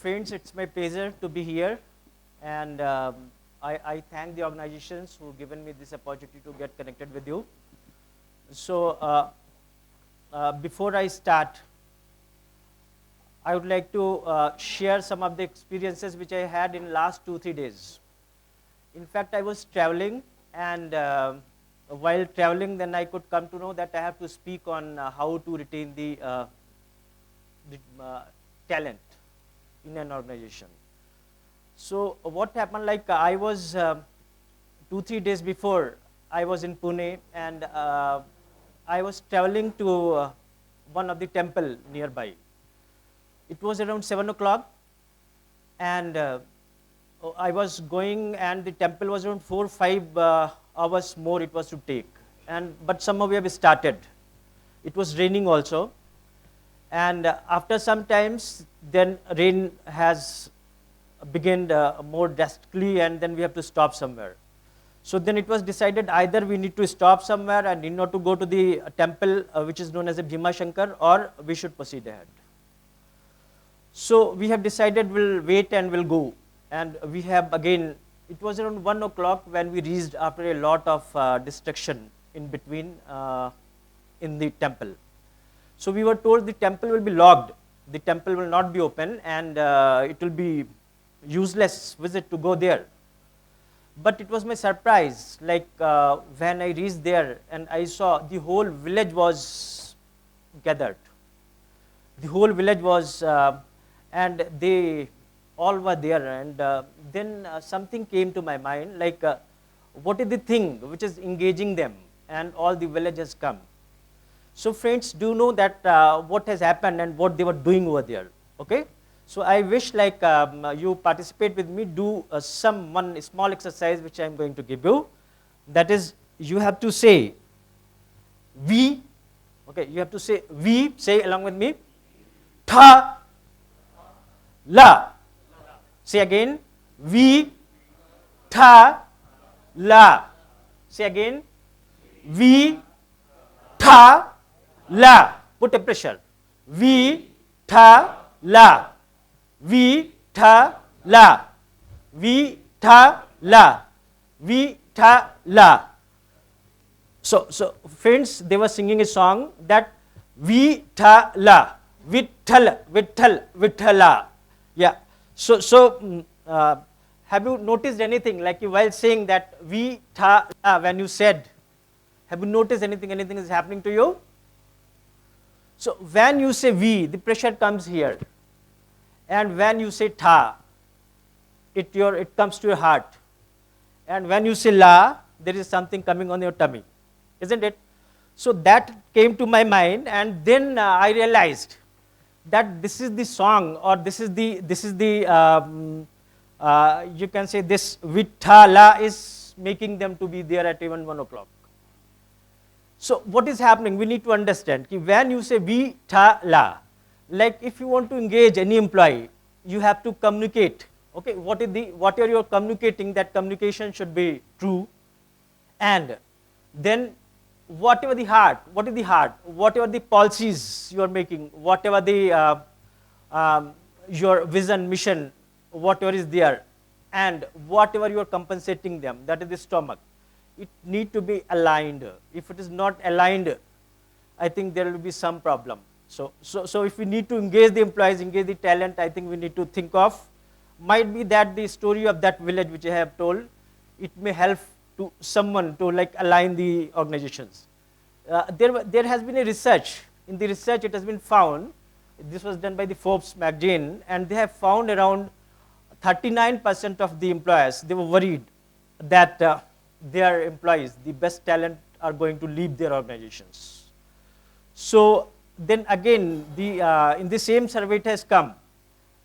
friends, it's my pleasure to be here, and I thank the organizations who given me this opportunity to get connected with you. So before I start, I would like to share some of the experiences which I had in last 2-3 days. In fact, I was traveling, and while traveling, then I could come to know that I have to speak on how to retain the talent in an organization. So what happened, like I was 2-3 days before, I was in Pune, and I was traveling to one of the temple nearby. It was around 7 o'clock, and I was going, and the temple was around 4-5 hours more it was to take. But somehow we have started. It was raining also, and after some times, then rain has begun more drastically, and then we have to stop somewhere. So then it was decided either we need to stop somewhere and need not to go to the temple which is known as the Bhima Shankar, or we should proceed ahead. So we have decided we'll wait and we'll go. And we have again, it was around 1 o'clock when we reached after a lot of distraction in between in the temple. So we were told the temple will be locked, the temple will not be open, and it will be useless visit to go there. But it was my surprise, like when I reached there and I saw the whole village was gathered. The whole village was, and they all were there, and then something came to my mind, like what is the thing which is engaging them, and all the village has come. So friends, do know that what has happened and what they were doing over there, okay? So I wish like you participate with me, do one small exercise which I am going to give you. That is, you have to say we, okay, you have to say we, say along with me, tha, la. Say again, we, tha, la. Say again, we, tha, la. Put a pressure. We, tha, la. We, tha, la. We, tha, la. We, tha, la. So friends, they were singing a song that we, tha, la. Vitthal, Vitthal, Vithala. Yeah. So have you noticed anything, like while saying that we, tha, la, when you said, have you noticed anything is happening to you? So when you say we, the pressure comes here. And when you say tha, it comes to your heart. And when you say la, there is something coming on your tummy, isn't it? So that came to my mind, and then I realized that this is the song, or this is the you can say this Vithala is making them to be there at even 1 o'clock. So what is happening? We need to understand that when you say Vithala, like if you want to engage any employee, you have to communicate. Okay, what are you communicating? That communication should be true, and then whatever the heart, whatever the policies you are making, whatever the your vision, mission, whatever is there, and whatever you are compensating them, that is the stomach. It need to be aligned. If it is not aligned, I think there will be some problem. So if we need to engage the employees, engage the talent, I think we need to think of, might be that the story of that village which I have told, it may help to someone to like align the organizations. There has been a research. In the research, it has been found, this was done by the Forbes magazine, and they have found around 39% of the employers, they were worried that their employees, the best talent, are going to leave their organizations. So then again, in the same survey it has come,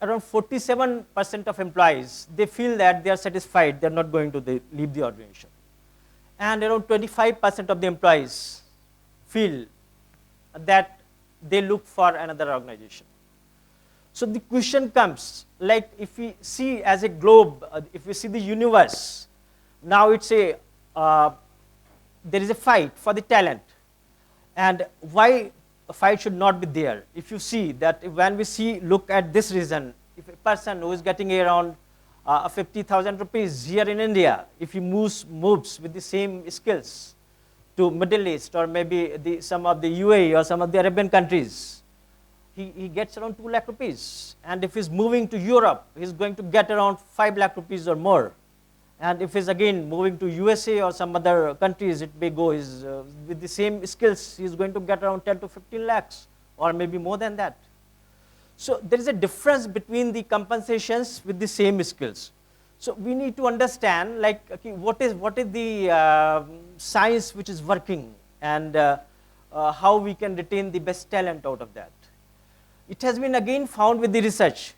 around 47% of employees, they feel that they are satisfied, they are not going to leave the organization. And around 25% of the employees feel that they look for another organization. So the question comes, like if we see as a globe, if we see the universe, now it's there is a fight for the talent. And why a fight should not be there? If you see that when we look at this reason, if a person who is getting around 50,000 rupees here in India, if he moves with the same skills to Middle East or maybe some of the UAE or some of the Arabian countries, he gets around 2 lakh rupees. And if he's moving to Europe, he's going to get around 5 lakh rupees or more. And if he's again moving to USA or some other countries, it may go, with the same skills, he's going to get around 10 to 15 lakhs or maybe more than that. So there is a difference between the compensations with the same skills. So we need to understand, like, okay, what is the science which is working, and how we can retain the best talent out of that. It has been again found with the research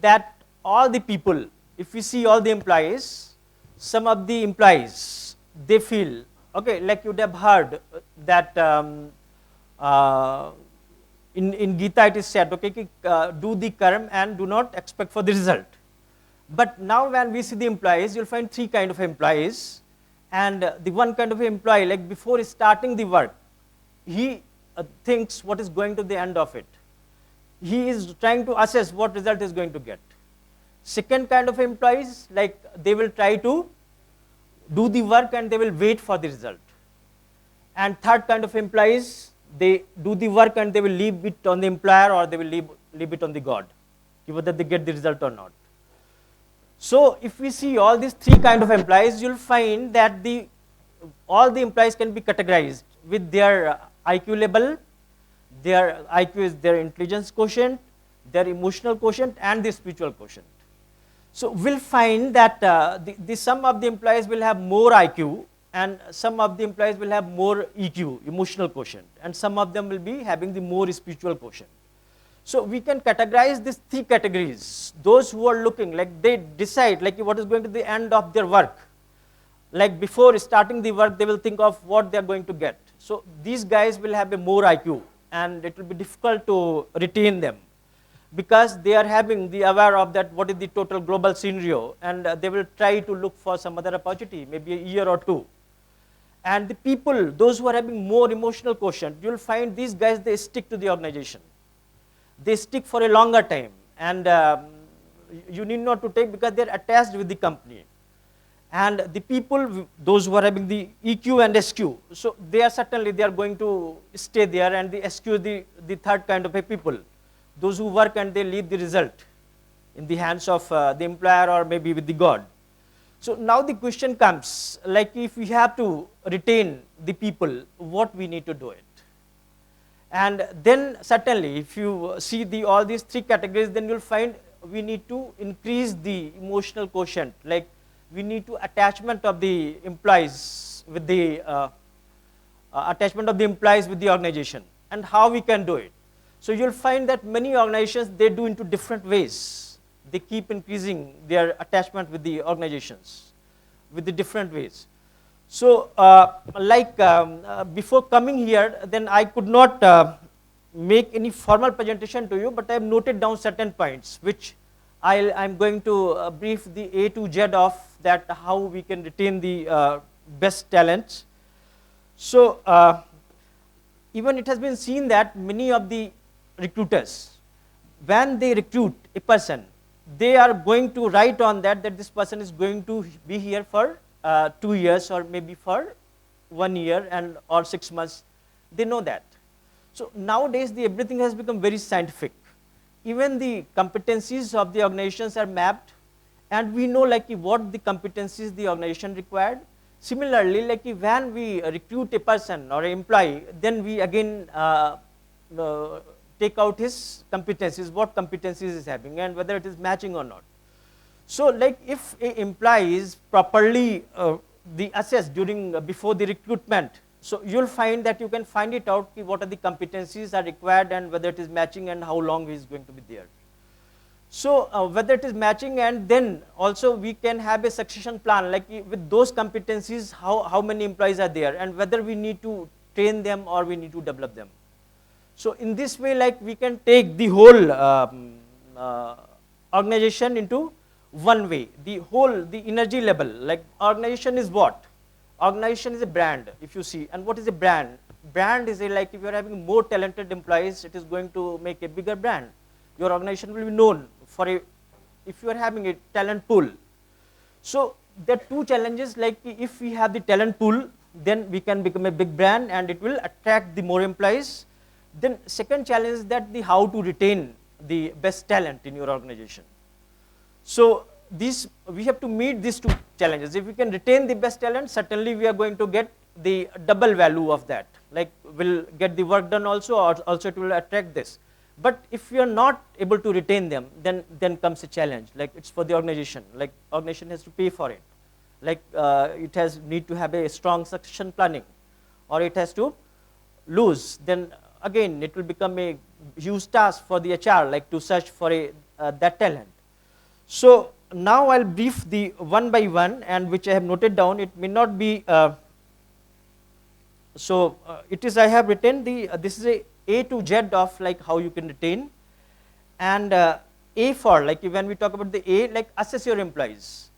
that all the people, if we see all the employees, some of the employees, they feel, okay, like you would have heard that in Gita it is said, okay, do the karma and do not expect for the result. But now when we see the employees, you'll find 3 kind of employees. And the one kind of employee, like before starting the work, he thinks what is going to the end of it. He is trying to assess what result is going to get. Second kind of employees, like they will try to do the work and they will wait for the result. And third kind of employees, they do the work and they will leave it on the employer or they will leave it on the God, whether they get the result or not. So if we see all these 3 kind of employees, you'll find that all the employees can be categorized with their IQ level. Their IQ is their intelligence quotient, their emotional quotient, and their spiritual quotient. So we'll find that some of the employees will have more IQ, and some of the employees will have more EQ, emotional quotient, and some of them will be having the more spiritual quotient. So we can categorize these 3 categories. Those who are looking, like they decide like what is going to be the end of their work. Like before starting the work, they will think of what they are going to get. So these guys will have a more IQ, and it will be difficult to retain them, because they are having the aware of that what is the total global scenario, and they will try to look for some other opportunity, maybe a year or 2. And the people, those who are having more emotional quotient, you will find these guys, they stick to the organization. They stick for a longer time, and you need not to take, because they are attached with the company. And the people, those who are having the EQ and SQ, so they are going to stay there, and the SQ is the third kind of a people, those who work and they leave the result in the hands of the employer or maybe with the God. So now the question comes, like if we have to retain the people, what we need to do it? And then certainly if you see all these 3 categories, then you'll find we need to increase the emotional quotient, like we need to attachment of the employees with the organization, and how we can do it. So you'll find that many organizations, they do into different ways. They keep increasing their attachment with the organizations with the different ways. So before coming here, then I could not make any formal presentation to you, but I have noted down certain points which I'm going to brief the A to Z of that, how we can retain the best talents. So even it has been seen that many of the recruiters, when they recruit a person, they are going to write on that this person is going to be here for 2 years or maybe for 1 year and or 6 months. They know that. So nowadays everything has become very scientific. Even the competencies of the organizations are mapped, and we know like what the competencies the organization required. Similarly, like when we recruit a person or an employee, then we again take out his competencies, what competencies is having, and whether it is matching or not. So like if an employee is properly assessed before the recruitment, so you'll find that you can find it out what are the competencies are required and whether it is matching and how long he is going to be there. So whether it is matching, and then also we can have a succession plan, like with those competencies, how many employees are there and whether we need to train them or we need to develop them. So in this way, like we can take the whole organization into one way, the energy level. Like organization is what? Organization is a brand, if you see. And what is a brand? Brand is like if you are having more talented employees, it is going to make a bigger brand. Your organization will be known for a if you are having a talent pool. So there are two challenges, like if we have the talent pool, then we can become a big brand and it will attract the more employees. Then second challenge is that the how to retain the best talent in your organization. So we have to meet these two challenges. If we can retain the best talent, certainly we are going to get the double value of that. Like we'll get the work done also, or also it will attract this. But if we are not able to retain them, then comes a challenge. Like it's for the organization. Like organization has to pay for it. Like it has need to have a strong succession planning, or it has to lose. Then again, it will become a huge task for the HR, like to search for that talent. So now I'll brief the one by one, and which I have noted down. It may not be. It is. I have written the. This is A to Z of like how you can retain, and A for like when we talk about the A, like assess your employees.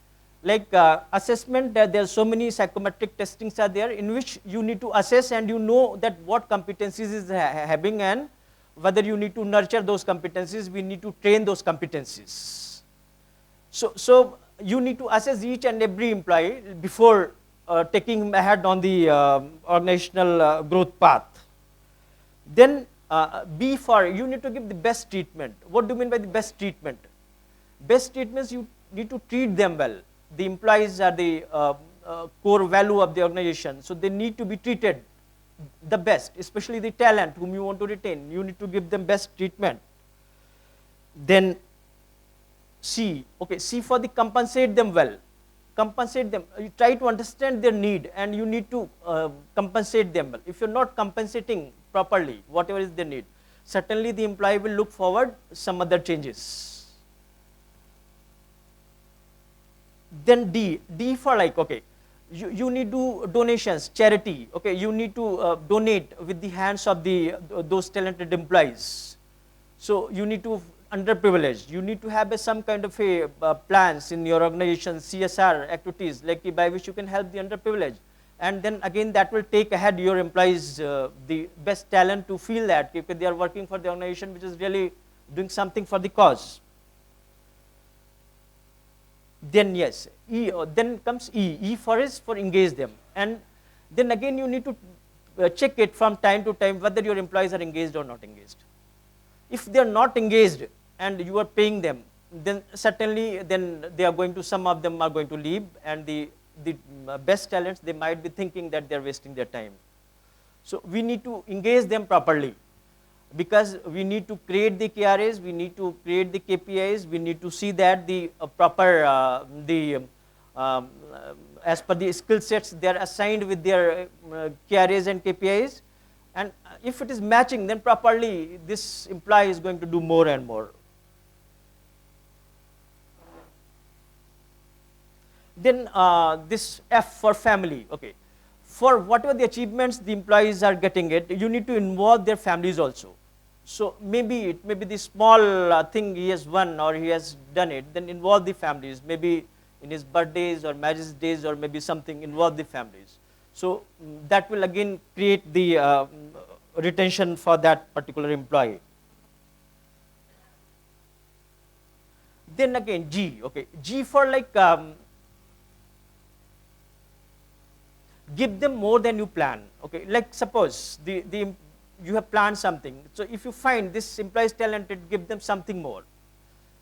Like assessment, there are so many psychometric testings are there in which you need to assess and you know that what competencies is having and whether you need to nurture those competencies. We need to train those competencies. So you need to assess each and every employee before taking him ahead on the organizational growth path. Then B for you need to give the best treatment. What do you mean by the best treatment? Best treatments, you need to treat them well. The employees are the core value of the organization, so they need to be treated the best, especially the talent whom you want to retain. You need to give them best treatment. Then C, okay, C for the compensate them well. Compensate them. You try to understand their need and you need to compensate them well. If you're not compensating properly, whatever is their need, certainly the employee will look forward some other changes. Then D for like, okay, you need to donations, charity, okay, you need to donate with the hands of those talented employees. So you need to underprivileged, you need to have some kind of a plans in your organization, CSR activities, like by which you can help the underprivileged. And then again that will take ahead your employees, the best talent to feel that if they are working for the organization which is really doing something for the cause. Then yes, then comes E for is for engage them. And then again you need to check it from time to time whether your employees are engaged or not engaged. If they are not engaged and you are paying them, then certainly then they are going to, some of them are going to leave, and the best talents, they might be thinking that they are wasting their time. So we need to engage them properly, because we need to create the KRAs, we need to create the KPIs, we need to see that the proper, as per the skill sets they are assigned with their KRAs and KPIs, and if it is matching, then properly this employee is going to do more and more. Then this F for family, okay. For whatever the achievements the employees are getting it, you need to involve their families also. So maybe it may be the small thing he has won or he has done it, then involve the families, maybe in his birthdays or marriage days or maybe something, involve the families. So that will again create the retention for that particular employee. Then again G, okay. G for like give them more than you plan, okay. Like suppose you have planned something, so if you find this employee is talented, give them something more.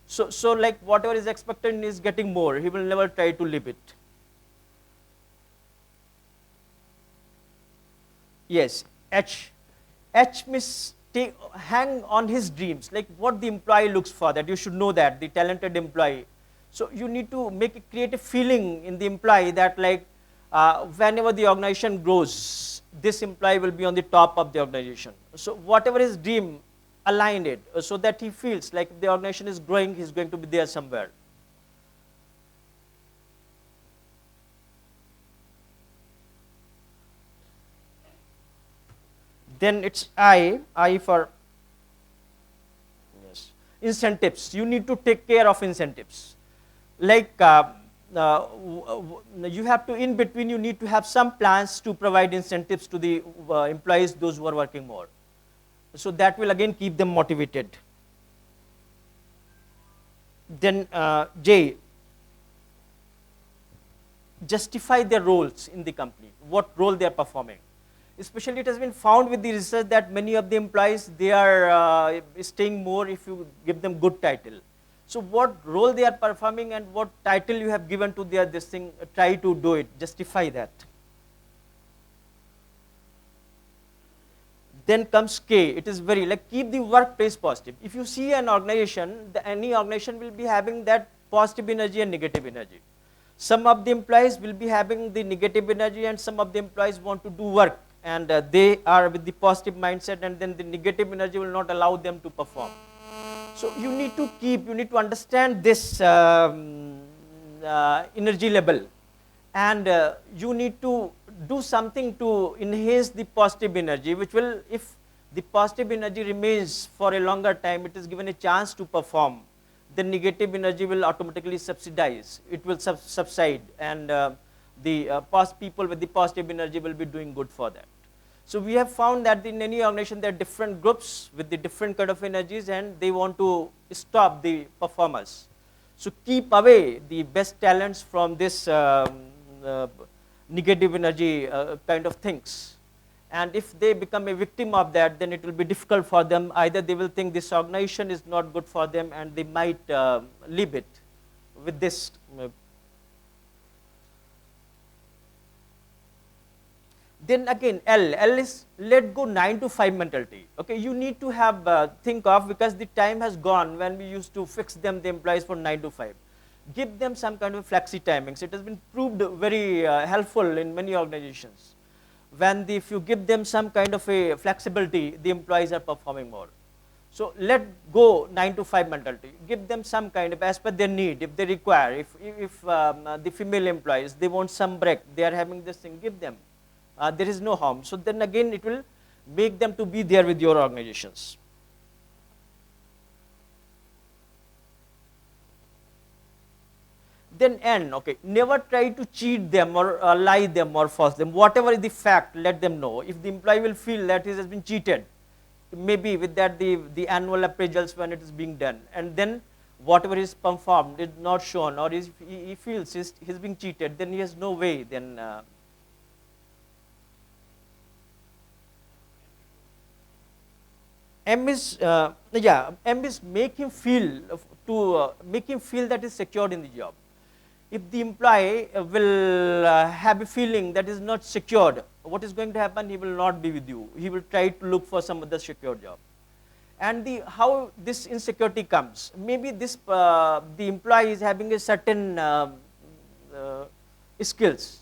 So like whatever is expected is getting more, he will never try to leave it. Yes, H means hang on his dreams, like what the employee looks for, that you should know that, the talented employee. So you need to create a feeling in the employee that like whenever the organization grows, this employee will be on the top of the organization. So whatever his dream, align it so that he feels like if the organization is growing, he's going to be there somewhere. Then it's I for yes, incentives. You need to take care of incentives. Like you have to, in between, you need to have some plans to provide incentives to the employees, those who are working more. So that will again keep them motivated. Then J, justify their roles in the company, what role they are performing. Especially it has been found with the research that many of the employees, they are staying more if you give them good title. So what role they are performing and what title you have given to their this thing, try to do it, justify that. Then comes K, it is very like keep the workplace positive. If you see an organization, any organization will be having that positive energy and negative energy. Some of the employees will be having the negative energy and some of the employees want to do work and they are with the positive mindset, and then the negative energy will not allow them to perform. So you need to understand this energy level, and you need to do something to enhance the positive energy, which will, if the positive energy remains for a longer time, it is given a chance to perform, the negative energy will automatically subside, it will subside, and the people with the positive energy will be doing good for that. So we have found that in any organization there are different groups with the different kind of energies and they want to stop the performers. So keep away the best talents from this negative energy kind of things. And if they become a victim of that, then it will be difficult for them. Either they will think this organization is not good for them and they might leave it with this. Then again, L is let go 9 to 5 mentality. Okay, you need to have think of, because the time has gone when we used to fix them, the employees, for 9 to 5. Give them some kind of flexi timings. It has been proved very helpful in many organizations. When if you give them some kind of a flexibility, the employees are performing more. So let go 9 to 5 mentality. Give them some kind of, as per their need, if they require. If the female employees, they want some break, they are having this thing, give them. There is no harm. So then again, it will make them to be there with your organizations. Then N, okay, never try to cheat them or lie them or force them. Whatever is the fact, let them know. If the employee will feel that he has been cheated, maybe with that the annual appraisals when it is being done, and then whatever is performed is not shown, or he feels he's being cheated, then he has no way then. M is make him feel make him feel that is secured in the job. If the employee will have a feeling that is not secured, what is going to happen? He will not be with you. He will try to look for some other secure job. And how this insecurity comes? Maybe this the employee is having a certain skills,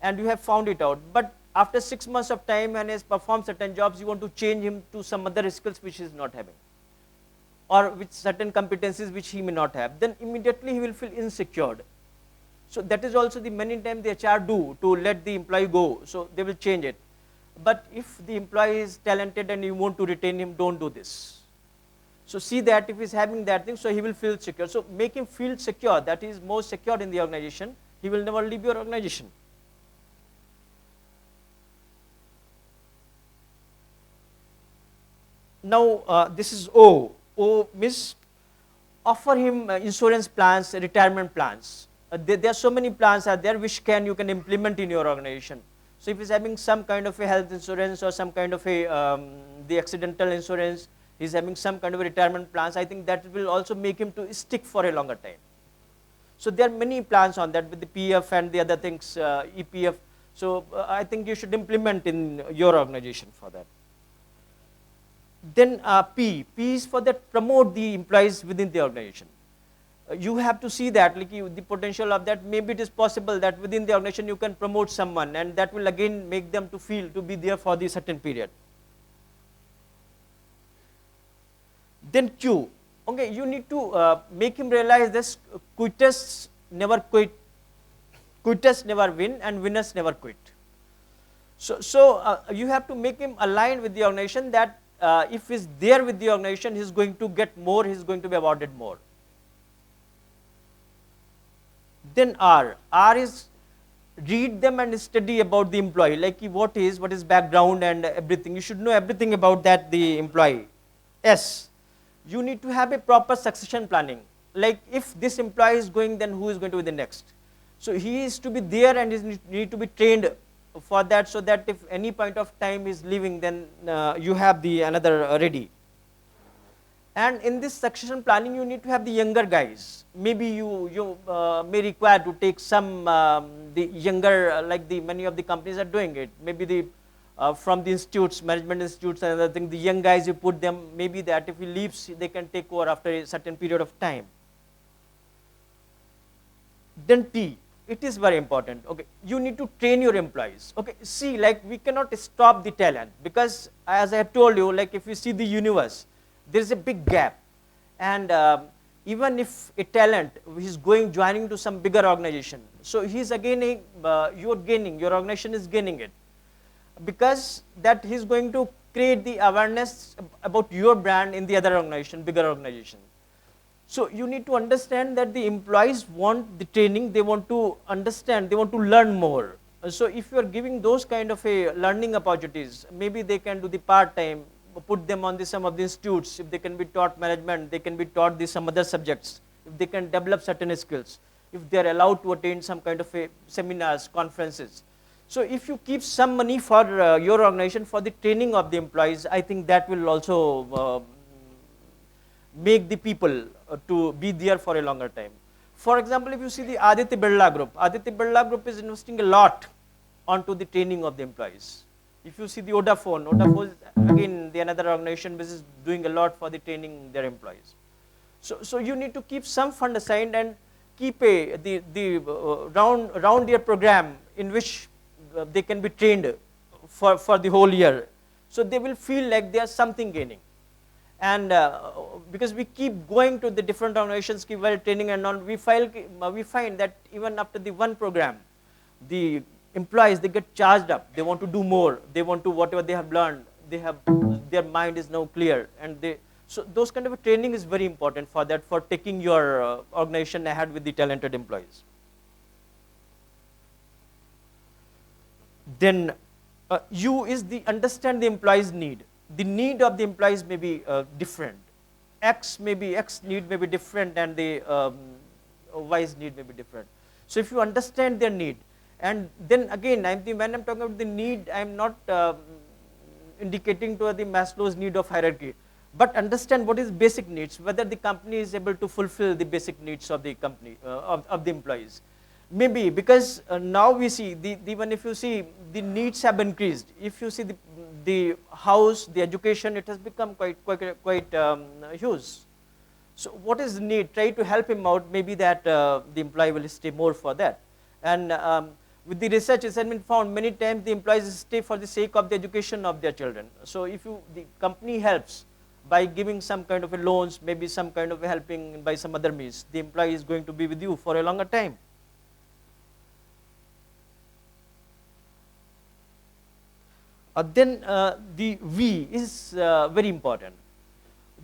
and you have found it out, but after 6 months of time when he has performed certain jobs, you want to change him to some other skills which he is not having, or with certain competencies which he may not have, then immediately he will feel insecure. So that is also the many times the HR do to let the employee go, so they will change it. But if the employee is talented and you want to retain him, don't do this. So see that if he is having that thing, so he will feel secure. So make him feel secure, that he is more secure in the organization, he will never leave your organization. Now this is O. O means offer him insurance plans, retirement plans. There are so many plans are there which you can implement in your organization. So if he's having some kind of a health insurance or some kind of a the accidental insurance, he's having some kind of a retirement plans, I think that will also make him to stick for a longer time. So there are many plans on that with the PF and the other things, EPF. So I think you should implement in your organization for that. Then P is for that promote the employees within the organization. You have to see that like the potential of that. Maybe it is possible that within the organization you can promote someone, and that will again make them to feel to be there for the certain period. Then Q, okay, you need to make him realize this: quitters never quit, quitters never win, and winners never quit. So you have to make him aligned with the organization that if he's there with the organization, he's going to get more, he's going to be awarded more. Then R is read them and study about the employee, like what is background and everything. You should know everything about that the employee. S, you need to have a proper succession planning. like if this employee is going, then who is going to be the next? So he is to be there and is need to be trained for that, so that if any point of time is leaving, then you have the another ready. And in this succession planning, you need to have the younger guys. Maybe you may require to take some the younger, like the many of the companies are doing it. Maybe the from the institutes, management institutes and other thing, the young guys, you put them, maybe that if he leaves, they can take over after a certain period of time. Then T, it is very important. Okay, you need to train your employees. Okay, see, like we cannot stop the talent, because as I have told you, like if you see the universe, there is a big gap, and even if a talent is joining to some bigger organization, so he is again you are gaining, your organization is gaining it, because that he is going to create the awareness about your brand in the other organization, bigger organization. So you need to understand that the employees want the training, they want to understand, they want to learn more. So if you are giving those kind of a learning opportunities, maybe they can do the part-time, put them on some of the institutes. If they can be taught management, they can be taught some other subjects. If they can develop certain skills, if they are allowed to attend some kind of a seminars, conferences. So if you keep some money for your organization for the training of the employees, I think that will also make the people to be there for a longer time. For example, if you see the Aditya Birla Group is investing a lot onto the training of the employees. If you see the Vodafone is again the another organization which is doing a lot for the training their employees. So you need to keep some fund aside and keep round year program in which they can be trained for the whole year. So they will feel like they are something gaining. And because we keep going to the different organizations, keep while training and on, we find that even after the one program, the employees, they get charged up, they want to do more, they want to, whatever they have learned, their mind is now clear, and so those kind of a training is very important for that, for taking your organization ahead with the talented employees. Then U is the understand the employee's need. The need of the employees may be different. X need may be different, and the Y's need may be different. So if you understand their need, and then again, when I'm talking about the need, I'm not indicating to the Maslow's need of hierarchy, but understand what is basic needs, whether the company is able to fulfill the basic needs of the company, of the employees. Maybe because now we see, even if you see, the needs have increased. If you see the house, the education, it has become quite huge. So what is the need? Try to help him out, maybe that the employee will stay more for that. And with the research, it has been found many times the employees stay for the sake of the education of their children. So if the company helps by giving some kind of a loans, maybe some kind of a helping by some other means, the employee is going to be with you for a longer time. Then the V is very important.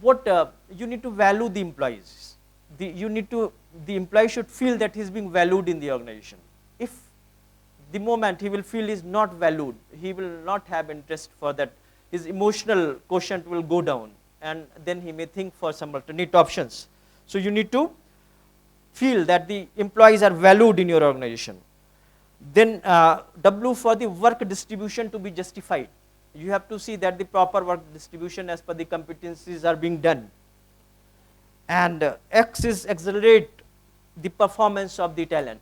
What you need to value the employees. The employee should feel that he is being valued in the organization. If the moment he will feel he is not valued, he will not have interest for that. His emotional quotient will go down, and then he may think for some alternate options. So you need to feel that the employees are valued in your organization. Then W for the work distribution to be justified. You have to see that the proper work distribution as per the competencies are being done. And X is accelerate the performance of the talent.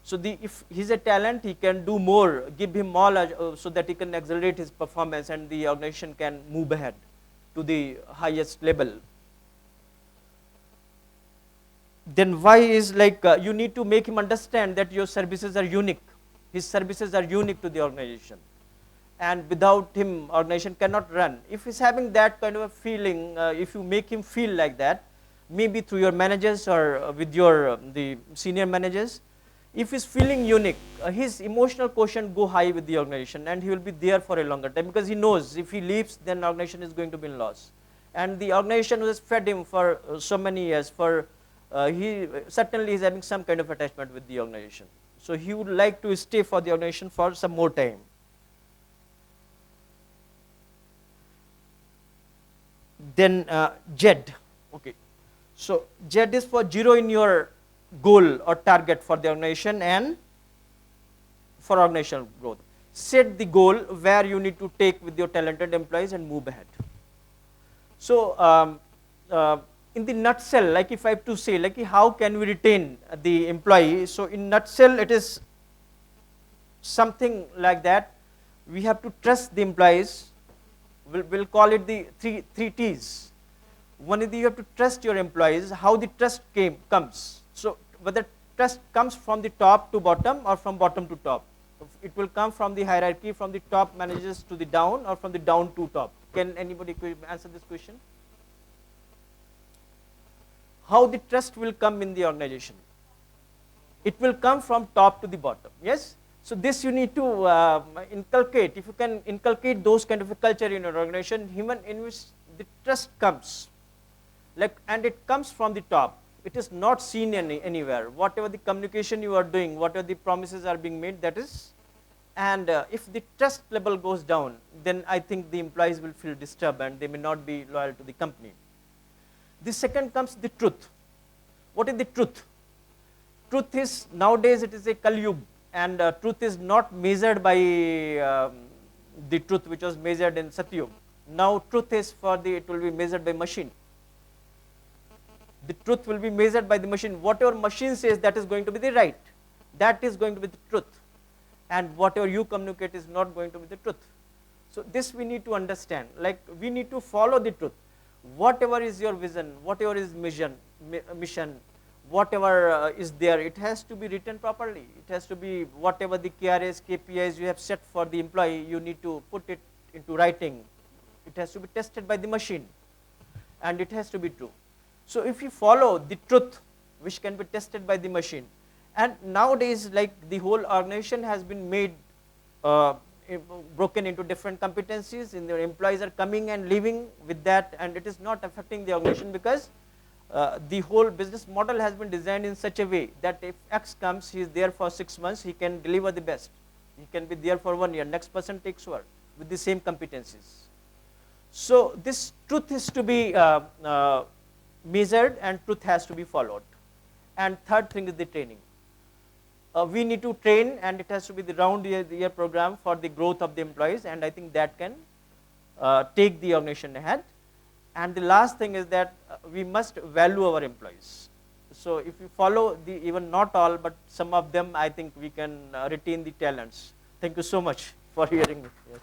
So if he is a talent, he can do more, give him all so that he can accelerate his performance and the organization can move ahead to the highest level. Then Y is like you need to make him understand that your services are unique. His services are unique to the organization, and without him, organization cannot run. If he's having that kind of a feeling, if you make him feel like that, maybe through your managers or with your the senior managers, if he's feeling unique, his emotional quotient go high with the organization, and he will be there for a longer time, because he knows if he leaves, then the organization is going to be in loss, and the organization who has fed him for so many years, he certainly is having some kind of attachment with the organization. So he would like to stay for the organization for some more time. Then Z. Okay. So Z is for zero in your goal or target for the organization and for organizational growth. Set the goal where you need to take with your talented employees and move ahead. So in the nutshell, like if I have to say, like how can we retain the employee? So in nutshell, it is something like that. We have to trust the employees. We'll call it the three T's. One is you have to trust your employees. How the trust comes. So whether trust comes from the top to bottom or from bottom to top. It will come from the hierarchy, from the top managers to the down, or from the down to top. Can anybody answer this question? How the trust will come in the organization? It will come from top to the bottom. Yes. So this you need to inculcate. If you can inculcate those kind of a culture in your organization, human in which the trust comes, like, and it comes from the top. It is not seen anywhere. Whatever the communication you are doing, whatever the promises are being made, that is. And if the trust level goes down, then I think the employees will feel disturbed and they may not be loyal to the company. The second comes the truth. What is the truth? Truth is, nowadays it is a Kali Yuga, and truth is not measured by the truth which was measured in Satyuga. Now truth is it will be measured by machine. The truth will be measured by the machine. Whatever machine says, that is going to be the right. That is going to be the truth. And whatever you communicate is not going to be the truth. So this we need to understand. Like, we need to follow the truth. Whatever is your vision, whatever is mission, whatever is there, it has to be written properly. It has to be whatever the KRAs, KPIs you have set for the employee, you need to put it into writing. It has to be tested by the machine, and it has to be true. So if you follow the truth, which can be tested by the machine, and nowadays, like, the whole organization has been made broken into different competencies, and their employees are coming and leaving with that, and it is not affecting the organization because the whole business model has been designed in such a way that if X comes, he is there for 6 months, he can deliver the best. He can be there for 1 year, next person takes over with the same competencies. So this truth is to be measured, and truth has to be followed. And third thing is the training. We need to train, and it has to be the round year program for the growth of the employees, and I think that can take the organization ahead. And the last thing is that we must value our employees. So if we follow even not all, but some of them, I think we can retain the talents. Thank you so much for hearing me. Yes.